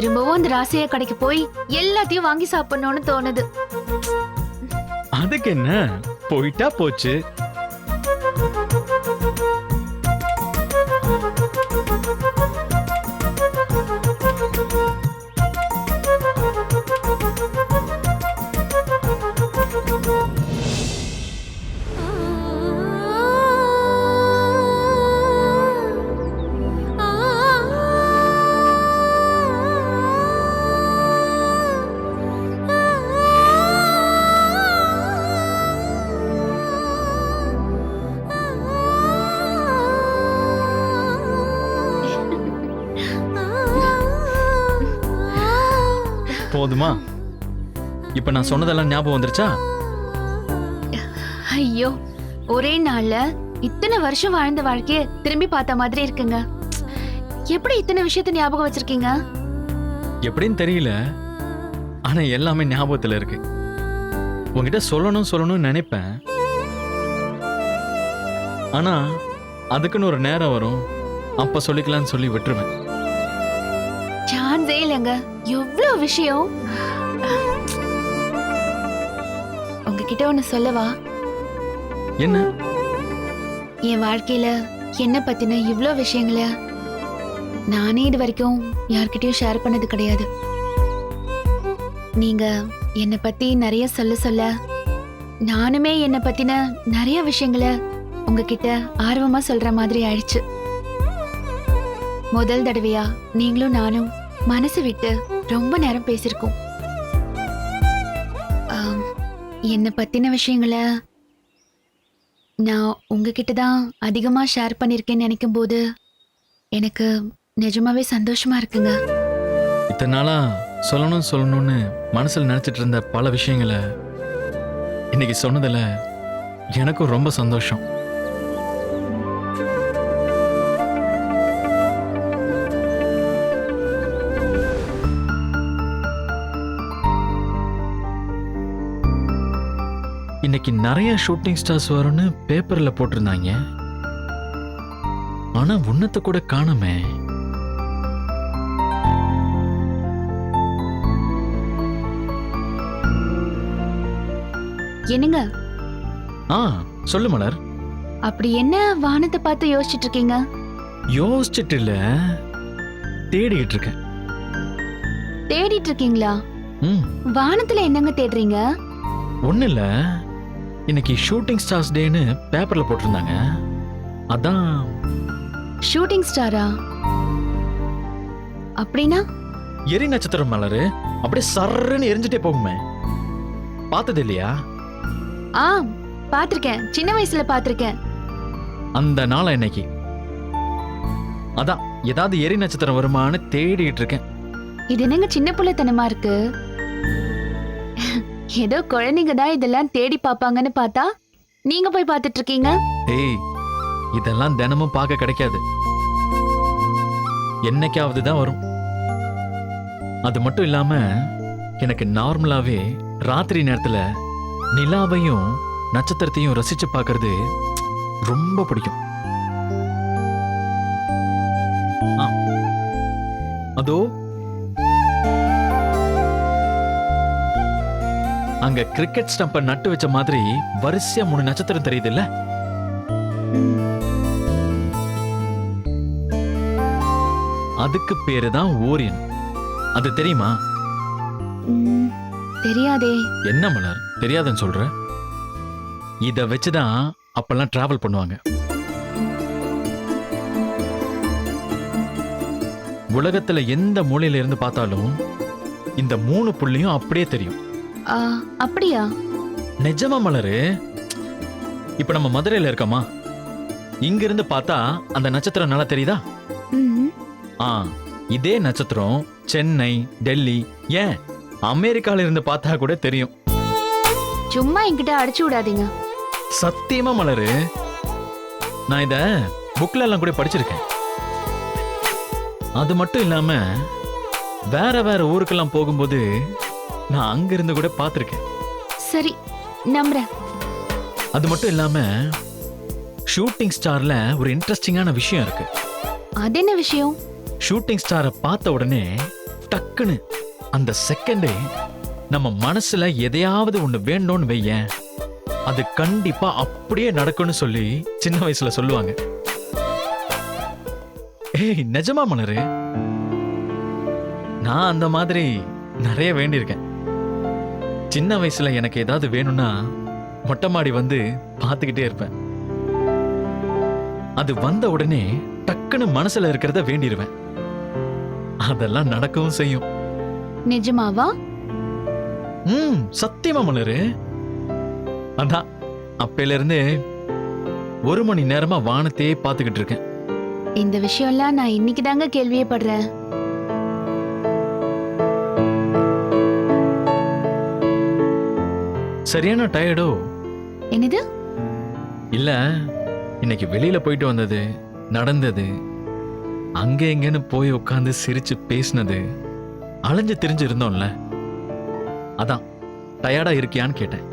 திரும்பவும் அந்த ராசியா கடைக்கு போய் எல்லாத்தையும் வாங்கி சாப்பிடணும்னு தோணுது. அதுக்கு என்ன, போயிட்டா போச்சு. போதுமா? இப்ப நான் சொன்னதெல்லாம் ஞாபகம் வந்துருச்சா? ஐயோ, ஒரே நாள்ல இத்தனை வருஷம் வாழ்ந்த வாழ்க்கைய திரும்பி பார்த்த மாதிரி இருக்குங்க. எப்படி இத்தனை விஷயத்த ஞாபகம் வச்சிருக்கீங்க? எப்படின்னு தெரியல, ஆனா எல்லாமே ஞாபகத்துல இருக்கு. உங்ககிட்ட சொல்லணும்னு நினைப்பேன், ஆனா அதுக்குன்னு ஒரு நேரம் வரும், அப்ப சொல்லிக்கலாம்னு சொல்லி விட்டுருவேன். சான்ஸே இல்லைங்க, எவ்வளவு விஷயம். உங்ககிட்ட ஒண்ணு சொல்லவா? என்ன? என் வாழ்க்கையில என்ன பத்தின இவ்ளோ விஷயங்கள நானே இது வரைக்கும் யார்கிட்டயும் ஷேர் பண்ணது கிடையாது. நீங்க என்னை பத்தி நிறைய சொல்ல நானுமே என்னை பத்தின நிறைய விஷயங்களை உங்ககிட்ட ஆர்வமா சொல்ற மாதிரி ஆயிடுச்சு. முதல் தடவையா நீங்களும் நானும் மனசு விட்டு ரொம்ப நேரம் பேசிருக்கோம். என்னை பத்தின விஷயங்களை நான் உங்ககிட்ட தான் அதிகமா ஷேர் பண்ணிருக்கேன்னு நினைக்கும் போது எனக்கு நிஜமாவே சந்தோஷமா இருக்குங்க. இத்தனை நாளா சொல்லணும்னு மனசுல நினைச்சிட்டு இருந்த பல விஷயங்களை இன்னைக்கு சொன்னதுல எனக்கும் ரொம்ப சந்தோஷம். இன்னைக்கு நிறைய ஷூட்டிங் ஸ்டார்ஸ் வரும்னு பேப்பர்ல போட்டிருந்தாங்க, ஆனா உன்னத்தை கூட காணுமே. என்னங்க? சொல்லு மலர். அப்படி என்ன வானத்தை பார்த்து யோசிச்சுட்டு இருக்கீங்க? யோசிச்சுட்டு இல்ல, தேடிட்டு இருக்கேன். தேடிட்டு இருக்கீங்களா? வானத்துல என்னங்க தேடுறீங்க? ஒண்ணு இல்ல, இன்னைக்கு ஷூட்டிங் ஸ்டார்ஸ் டேன்னு பேப்பர்ல போட்டிருந்தாங்க, அதான். ஷூட்டிங் ஸ்டாரா? அப்படின்னா? எரி நட்சத்திரம் மலரு, அப்படியே சர்ன்னு எரிஞ்சுட்டே போகுமே, பார்த்தது இல்லையா? பாத்திருக்கேன், சின்ன வயசுல பாத்திருக்கேன். அந்த நாள் இன்னைக்கு, அதான் ஏதாவது எரி நட்சத்திரம் வருமானு தேடிட்டு இருக்கேன். இது என்னங்க சின்ன புள்ளத்தனமா இருக்கு? ஏதோ குழந்தைங்க தான் இதெல்லாம் தேடி பாப்பாங்கன்னு பார்த்தா நீங்க போய் பார்த்துட்டு இருக்கீங்க. ஏய், இதெல்லாம் தினமும் பார்க்க கிடைக்காது, என்னைக்காவது தான் வரும். அது மட்டும் இல்லாம எனக்கு நார்மலாவே ராத்திரி நேரத்துல நிலாவையும் நட்சத்திரத்தையும் ரசிச்சு பார்க்கிறது ரொம்ப பிடிக்கும். அதோ அங்க கிரிக்கெட் ஸ்டம்ப நட்டு வச்ச மாதிரி வரிசையா 3 நட்சத்திரம் தெரியுது இல்ல? அதுக்கு பேரு தான் ஓரியன். அது தெரியுமா? தெரியாதே. என்ன மலர் தெரியாதுன்னு சொல்ற? இத வச்சுதான் அப்பெல்லாம் டிராவல் பண்ணுவாங்க. உலகத்துல எந்த மூலையில இருந்து பார்த்தாலும் இந்த 3 புள்ளியும் அப்படியே தெரியும். அப்படியா? நிஜமா மலரு. இப்ப நம்ம மதுரையில இருக்கோமா, இங்க இருந்து பார்த்தா அந்த நட்சத்திரம் நல்லா தெரியுதா? இதே நட்சத்திரம் சென்னை, டெல்லி, ஏன் அமெரிக்கால இருந்து பார்த்தா கூட தெரியும். சும்மா என்கிட்ட அடிச்சு விடாதீங்க. சத்தியமா மலரு, நான் இத புக்ல எல்லாம் கூட படிச்சிருக்கேன். அது மட்டும் இல்லாம வேற வேற ஊருக்கெல்லாம் போகும்போது நான் அங்க இருந்து கூட பார்த்திருக்கேன். சரி, நம்புறேன். அது மட்டும் இல்லாம ஷூட்டிங் ஸ்டார்ல ஒரு இன்ட்ரெஸ்டிங்கான விஷயம் இருக்கு. அது என்ன விஷயம்? ஷூட்டிங் ஸ்டாரை பார்த்த உடனே டக்குன்னு அந்த செகண்டே நம்ம மனசுல எதையாவது ஒண்ணு வேணும்னு வையேன், அது கண்டிப்பா அப்படியே நடக்கும்னு சொல்லி சின்ன வயசுல சொல்லுவாங்க. ஏய் நிஜமா மலரு, நான் அந்த மாதிரி நிறைய வேண்டியிருக்கேன். சின்ன வயசுல எனக்கு ஏதாவது வேணும்னா மொட்டை மாடி வந்து பார்த்துக்கிட்டே இருப்பேன். அது வந்த உடனே டக்குன்னு மனசுல இருக்கிறத வேண்டிடுவேன். அதெல்லாம் நடக்கவும் செய்யும். நிஜமாவா? சத்தியமா மலரு. அதான் அப்பையில இருந்து 1 மணி நேரமா வானத்தையே பார்த்துக்கிட்டு இருக்கேன். இந்த விஷயம்லாம் நான் இன்னைக்கு தாங்க கேள்வியே படுறேன். சரியான டயர்டோ? என்னது? இல்ல, இன்னைக்கு வெளியில போயிட்டு வந்தது, நடந்தது, அங்க எங்கன்னு போய் உட்காந்து சிரிச்சு பேசினது, அலைஞ்சு திரிஞ்சு இருந்தோம்ல, அதான் டயர்டா இருக்கியான்னு கேட்டேன்.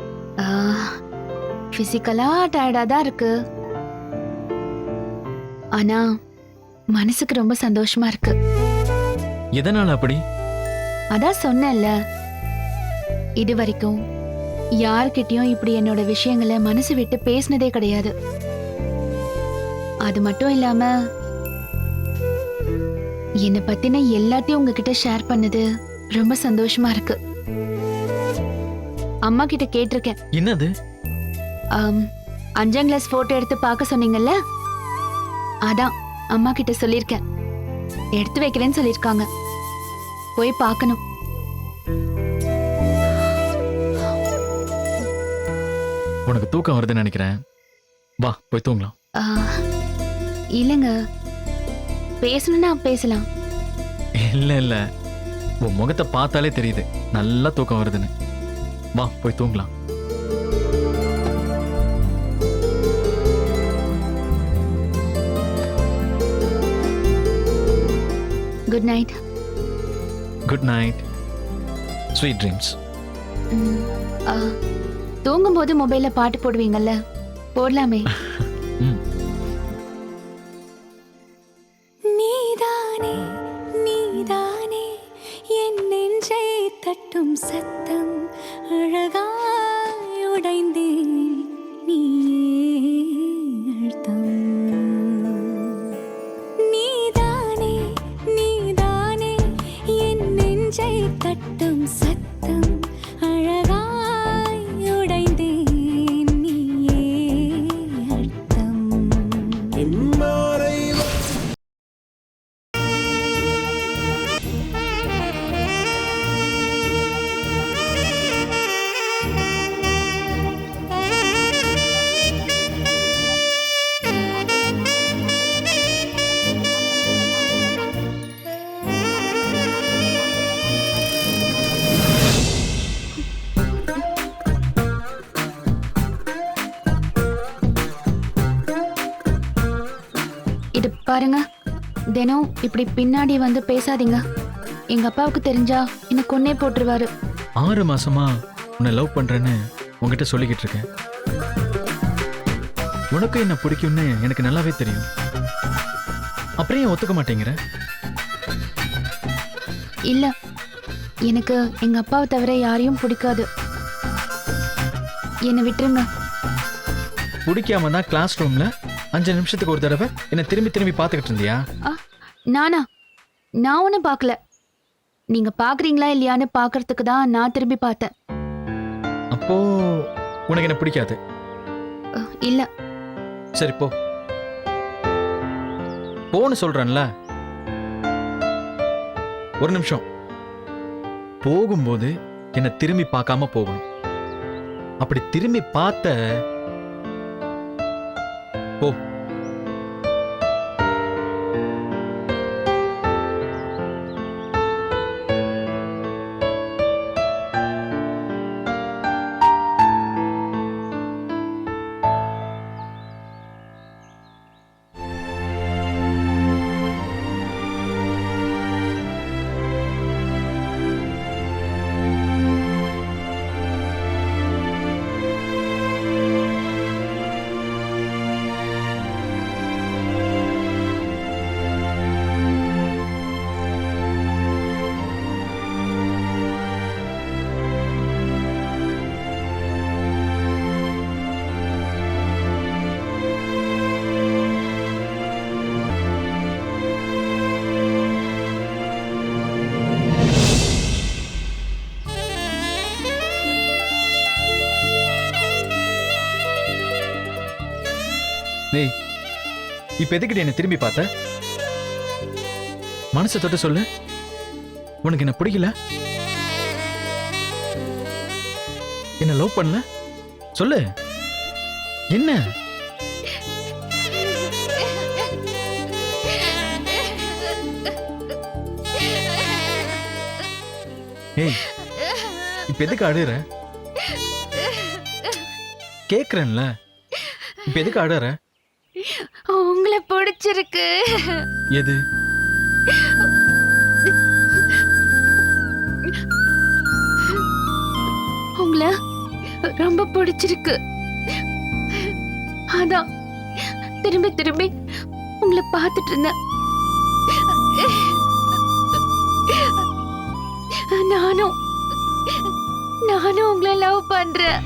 பிசிக்கலா டயர்டா தான் இருக்கு, ஆனா மனசுக்கு ரொம்ப சந்தோஷமா இருக்கு. எதனால அப்படி? அதான் சொன்னேன்ல, இது வரைக்கும் யார்கிட்டயும் இப்படி என்னோட விஷயங்களை மனசு விட்டு பேசினதே கிடையாது. அது மட்டும் இல்லாம என்னை பத்தின எல்லாத்தையும் உங்ககிட்ட ஷேர் பண்ணது ரொம்ப சந்தோஷமா இருக்கு. அம்மா கிட்ட கேட்டிருக்கேன். என்னது? 5ஆம் கிளாஸ் போட்டோ எடுத்து பார்க்க சொன்னீங்கல்ல, அதான் அம்மா கிட்ட சொல்லிருக்கேன். எடுத்து வைக்கிறேன்னு சொல்லிருக்காங்க. போய் பார்க்கணும். உனக்கு தூக்கம் வருதுன்னு நினைக்கிறேன், வா போய் தூங்கலாம். இல்லைங்க, பேசணும்னா பேசலாம். இல்ல இல்ல, உன் முகத்தை பார்த்தாலே தெரியுது நல்லா தூக்கம் வருதுன்னு. வா போய் தூங்கலாம். Good night. Good night, sweet dreams. தூங்கும்போது மொபைல்ல பாட்டு போடுவீங்கல்ல, போடலாமே. நீதானே நீதானே என் நெஞ்சை தட்டும் சத்தம், அழகாய் உடைந்தேன் நீயே அழுத்தம். நீதானே நீதானே என் நெஞ்சை தட்டும் சத்தம், அழகாய் உடைந்தேன் நீயே அழுத்தம். இது பாருங்க, தினம் இப்படி பின்னாடி வந்து பேசாதீங்க. எங்க அப்பாவுக்கு தெரிஞ்சா என்ன கொன்னே போட்டுருவாரு. 6 மாசமா உன்னை லவ் பண்றேன்னு உன்கிட்ட சொல்லிக்கிட்டு இருக்கேன். உனக்கு என்ன பிடிக்கும்னு எனக்கு நல்லாவே தெரியும். அப்புறம் ஏன் ஒத்துக்க மாட்டேங்கிற? இல்ல, எனக்கு எங்க அப்பாவை தவிர யாரையும் பிடிக்காது. என்னை விட்டுருங்க. பிடிக்காம தான் கிளாஸ் ரூம்ல 5 நிமிஷத்துக்கு ஒரு தடவை என்ன திரும்பி திரும்பி பார்த்துக்கிட்டு இருந்தியா? நானா? நான் ஒன்னும் பார்க்கல. நீங்க பாக்குறீங்களா இல்லையான்னு பாக்குறதுக்கு தான் நான் திரும்பி பார்த்தேன். அப்போ உனக்கு என்ன பிடிக்காது? இல்ல. சரி போ, போன்னு சொல்றேன்ல. ஒரு நிமிஷம். போகும்போது என்ன திரும்பி பார்க்காம போகணும். அப்படி திரும்பி பார்த்த போ. டேய், இப்ப எதுக்கிட்ட என்ன திரும்பி பார்த்த? மனசை தொட்டு சொல்லு, உனக்கு என்ன பிடிக்கல? என்ன லவ் பண்ணல? சொல்லு. என்ன? ஏய், இப்ப எதுக்கு அழுற? கேக்குறேன்ல, இப்ப எதுக்கு அழுற? உங்களை பிடிச்சிருக்கு. எது? உங்களை ரொம்ப பிடிச்சிருக்கு. அதான் திரும்பி திரும்பி உங்களை பார்த்துட்டு இருந்தேன். நானும் உங்களை லவ் பண்றேன்.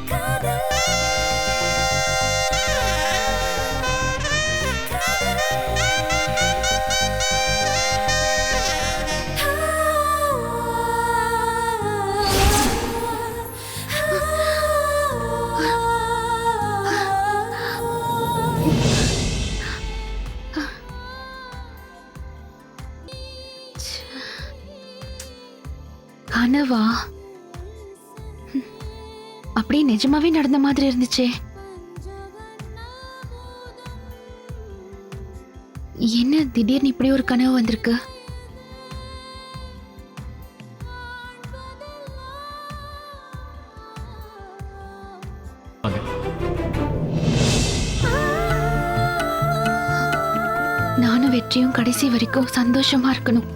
கனவா? அப்படியே நிஜமாவே நடந்த மாதிரி இருந்துச்சே. என்ன திடீர்னு இப்படி ஒரு கனவு வந்திருக்கு? நானும் வெற்றியும் கடைசி வரைக்கும் சந்தோஷமா இருக்கணும்.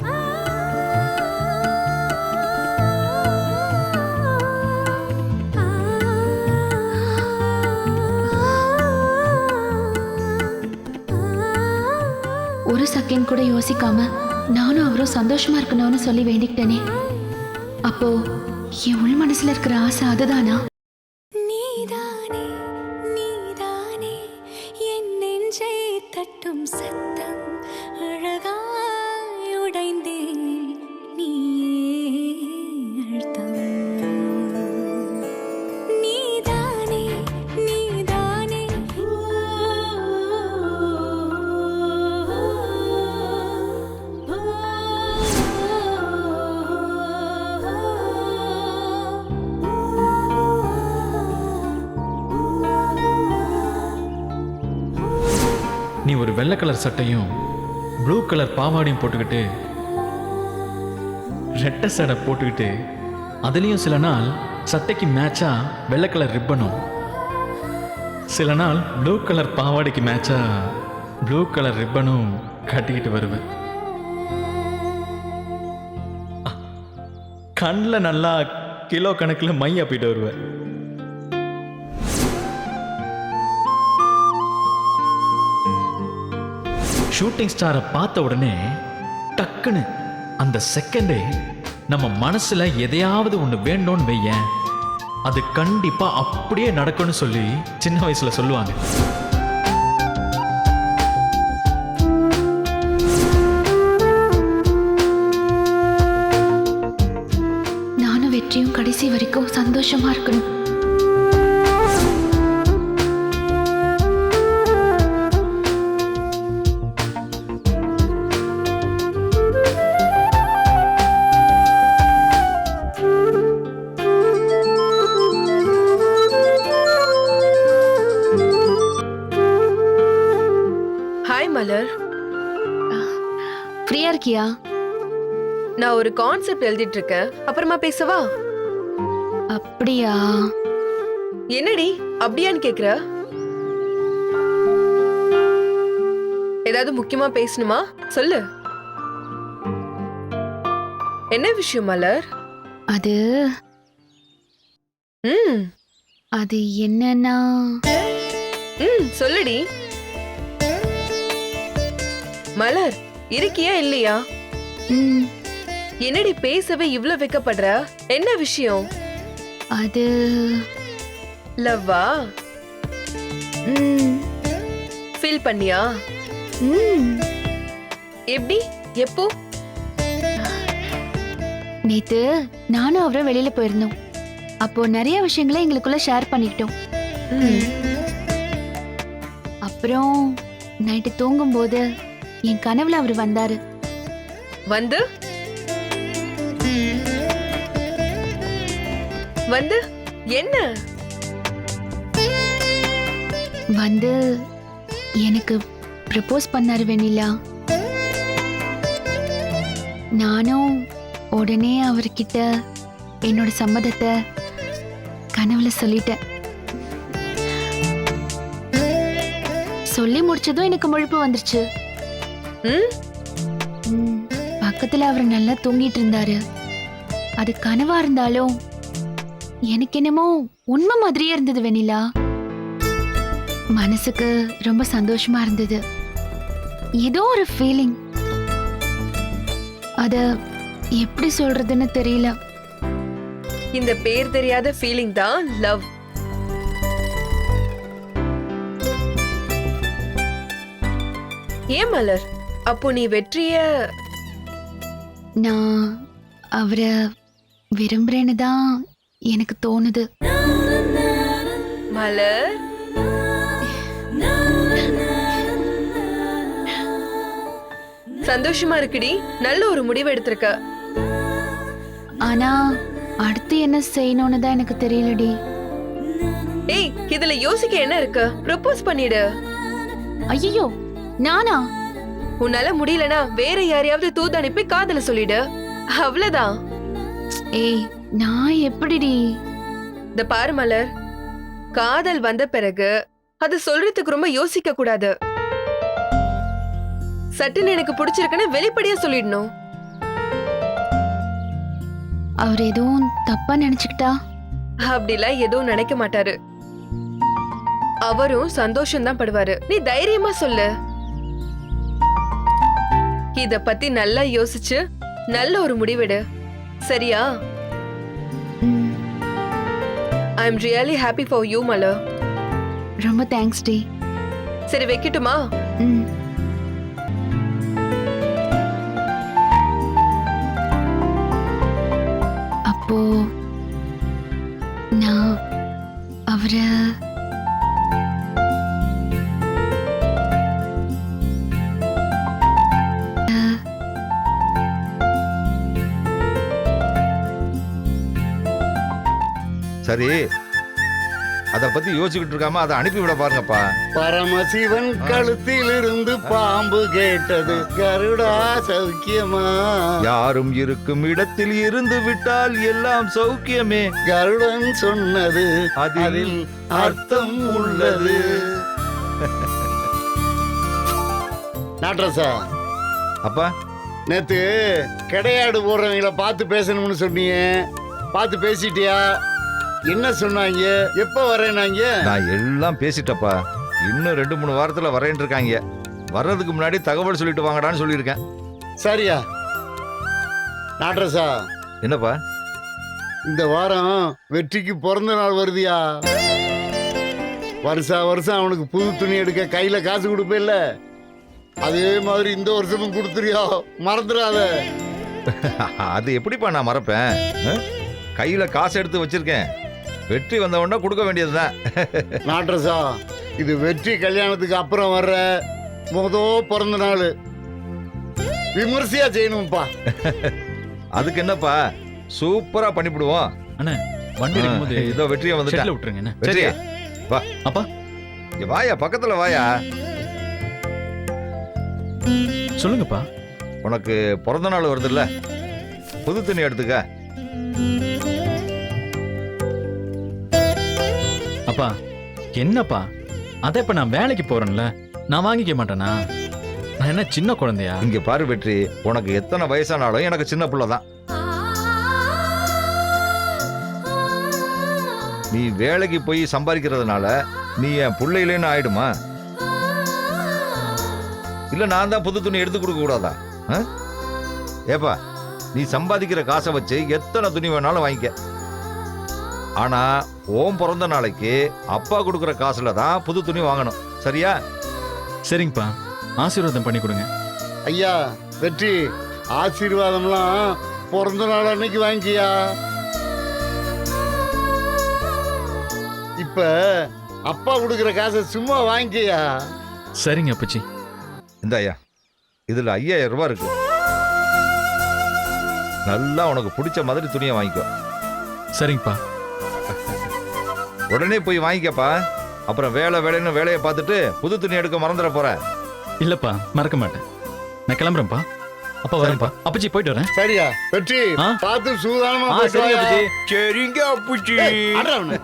ஒரு செகண்ட் கூட யோசிக்காம நானும் அவரும் சந்தோஷமா இருக்கணும்னு சொல்லி வேண்டிக்கிட்டேனே. அப்போ என் உள் மனசுல இருக்கிற ஆசை அதுதானா? நீதானே நீதானே என் நெஞ்சை தட்டும் சத்தம் அழகாய் உடைந்தேன் நீயே அழுத்தம். நீதானே நீதானே நீ ஒரு வெள்ளை கலர் சட்டையும் ப்ளூ கலர் பாவாடையும் போட்டுக்கிட்டு ரெட்டை சடை போட்டுக்கிட்டு அதுலேயும் சில நாள் சட்டைக்கு மேட்சா வெள்ளை கலர் ரிப்பனும், சில நாள் ப்ளூ கலர் பாவாடைக்கு மேட்சா ப்ளூ கலர் ரிப்பனும் கட்டிக்கிட்டு வருவேன். கண்ணில் நல்லா கிலோ கணக்கில் மை அப்பிட்டு வருவேன். ஷூட்டிங் ஸ்டாரை பார்த்த உடனே டக்குன்னு அந்த செகண்டே நம்ம மனசுல எதையாவது ஒன்று வேணும்னு வையேன், அது கண்டிப்பா அப்படியே நடக்கும்னு சொல்லி சின்ன வயசுல சொல்லுவாங்க. நானும் வெற்றியும் கடைசி வரைக்கும் சந்தோஷமா இருக்கணும். ஹாய் மலர், ஃப்ரீயா இருக்கியா? நான் ஒரு கான்செப்ட் எழுதிட்டு இருக்கேன், அப்புறமா பேசவா? அப்படியா? என்னடி அப்படியான்னு கேக்குற? ஏதாவது முக்கியமா பேசணுமா? சொல்லு. என்ன விஷயம் மலர்? அது ம் அது என்னன்னா, சொல்லுடி மலர். இருக்கியா இல்லையா? ம், என்னடி பேசவே இவ்ளோ வெக்கப்படுற? என்ன விஷயம்? அது லவ்வா? ம், ஃபீல் பண்ணியா? ம். எப்படி? எப்போ? நேத்து நானும் அவரும் வெளியில போயிருந்தோம். அப்போ நிறைய விஷயங்களை எங்களுக்குள்ள ஷேர் பண்ணிக்கிட்டோம். ம். அப்புறம் நைட்டு தூங்கும்போது என் கனவுல அவர் வந்தாரு. வந்து வந்து என்ன? வந்து எனக்கு ப்ரப்போஸ் பண்ணாரு வெண்ணிலா. நானும் உடனே அவர்கிட்ட என்னோட சம்மதத்தை கனவுல சொல்லிட்டேன். சொல்லி முடிச்சதும் எனக்கு முழிப்பு வந்துருச்சு. ம்? பக்கத்துல அவர் நல்லா தூங்கிட்டு இருந்தாரு. அது கனவா இருந்தாலும் எனக்கு என்னமோ உண்மை மாதிரியே இருந்தது வெண்ணிலா. மனசுக்கு ரொம்ப சந்தோஷமா இருந்தது. ஏதோ ஒரு ஃபீலிங், அத எப்படி சொல்றதுன்னு தெரியல. இந்த பேர் தெரியாத ஃபீலிங் தான் லவ். ஏன் மலர், அப்போ நீ வெற்றிய நான் அவரை விரும்புறேன்னு தான் எனக்கு தோணுது. மலர், சந்தோஷமா இருக்குடி, நல்ல ஒரு முடிவு எடுத்திருக்க. ஆனா அடுத்து என்ன செய்யணும்னு தான் எனக்கு தெரியலடி. ஏய், இதுல யோசிக்க என்ன இருக்கு? ப்ரப்போஸ் பண்ணிடு. ஐயோ, நானா? உன்னால முடியலனா வேற யாரையாவது தூது அனுப்பி காதல சொல்லிடு, அவ்வளவுதான். ஏய், நான் எப்படிடி? இந்த பாரு மலர், காதல் வந்த பிறகு அது சொல்றதுக்கு ரொம்ப யோசிக்க கூடாது. சட்டுன்னு எனக்கு பிடிச்சிருக்குன்னு வெளிப்படையா சொல்லிடணும். அவர் எதுவும் தப்பா நினைச்சுக்கிட்டா? அப்படிலாம் எதுவும் நினைக்க மாட்டாரு. அவரும் சந்தோஷம் தான் படுவாரு. நீ தைரியமா சொல்லு. இத பத்தி நல்லா யோசிச்சு நல்ல ஒரு முடிவெடு, சரியா? ம், I am really happy for you Malar. ரொம்ப தேங்க்ஸ் டி. சரி, வைக்கட்டுமா? ம். அப்போ நான் அவரை சரி, அத பத்தி யோசிச்சுக்கிட்டு இருக்காம அதை அனுப்பி விட பாருங்கப்பா. பரமசிவன் கழுத்தில் இருந்து பாம்பு கேட்டது, கருடா சௌக்கியமா? யாரும் இருக்கும் இடத்தில் இருந்து விட்டால் எல்லாம் சௌக்கியமே. கருடன் சொன்னது அதில் அர்த்தம் உள்ளது. நாட்ரசா, அப்பா, நேத்து கிடையாடு போடுறவங்கள பார்த்து பேசணும்னு சொன்னீங்க, பார்த்து பேசிட்டியா? என்ன சொன்னாங்க? எப்ப வரேனாங்க? நான் எல்லாம் பேசிட்டப்பா. இன்னும் 2-3 வாரத்துல வரேன் இருக்காங்க. வர்றதுக்கு முன்னாடி தகவல் சொல்லிட்டு வாங்கடான்னு சொல்லியிருக்கேன். சரியா? நாட்ரசா, என்னப்பா? இந்த வாரம் வெற்றிக்கு பிறந்த நாள் வருதியா? வருஷா வருஷம் அவனுக்கு புது துணி எடுக்க கையில காசு கொடுப்பேல்ல, அதே மாதிரி இந்த வருஷமும் கொடுத்துறியா? மறந்துடாத. அது எப்படிப்பா நான் மறப்பேன்? கையில காசு எடுத்து வச்சிருக்கேன். வெற்றி வந்த உடனே கொடுக்க வேண்டியதுதான். நாட்ரசா, இது வெற்றி கல்யாணத்துக்கு அப்புறம் வர்ற பிறந்த நாள், விமர்சையா செய்யணும்ப்பா. அதுக்கு என்னப்பா, சூப்பரா பண்ணிவிடுவோம். அண்ணே, வண்டி இருக்கும்போது இதோ வெற்றியை செட்ல வந்துட்டேன். விட்டுருங்க என்ன. வெற்றியா, வா. அப்பா, இங்க வாயா, பக்கத்துல வாயா. சொல்லுங்கப்பா. உனக்கு பிறந்த நாள் வருதுல்ல, புது துணி எடுத்துக்க. அப்பா, என்னப்பா? அத இப்ப நான் வேலைக்கு போறேன்ல, நான் வாங்கிக்க மாட்டேனா? நான் என்ன சின்ன குழந்தையா? இங்க பாரு வெற்றி, உனக்கு எத்தனை வயசானாலும் எனக்கு சின்ன பிள்ளை தான். நீ வேலைக்கு போய் சம்பாதிக்கிறதுனால நீ என் பிள்ளையிலேன்னு ஆயிடுமா? இல்ல நான் தான் புது துணி எடுத்து கொடுக்க கூடாதா? ஏப்பா, நீ சம்பாதிக்கிற காசை வச்சு எத்தனை துணி வேணாலும் வாங்கிக்க. ஆனா ஓம் பிறந்த நாளைக்கு அப்பா கொடுக்குற காசுல தான் புது துணி வாங்கணும், சரியா? சரிங்கப்பா, ஆசீர்வாதம் பண்ணி கொடுங்க. ஐயா வெற்றி, ஆசீர்வாதம்லாம் பிறந்த நாள் அன்னைக்கு வாங்கிக்கியா. இப்ப அப்பா கொடுக்குற காசை சும்மா வாங்கிக்கியா. சரிங்க அப்பச்சி. இந்த ஐயா இதுல 5000 ரூபாய் இருக்கு. நல்லா உனக்கு பிடிச்ச மாதிரி துணியை வாங்கிக்கோ. சரிங்கப்பா. உடனே போய் வாங்கிக்கப்பா. அப்புறம் வேலைன்னு வேலையை பார்த்துட்டு புது துணி எடுக்க மறந்துட போற. இல்லப்பா, மறக்க மாட்டேன். நான் கிளம்புறேன்ப்பா. அப்பா வரேன்ப்பா. அப்பச்சி போயிட்டு வரேன். சரியா வெற்றி, ஆ? பார்த்து சூதானமா போயிட்டு சரிங்க வாயா. அப்பச்சி. சரிங்க அப்புச்சி. ஏய், அட்றா அவனை.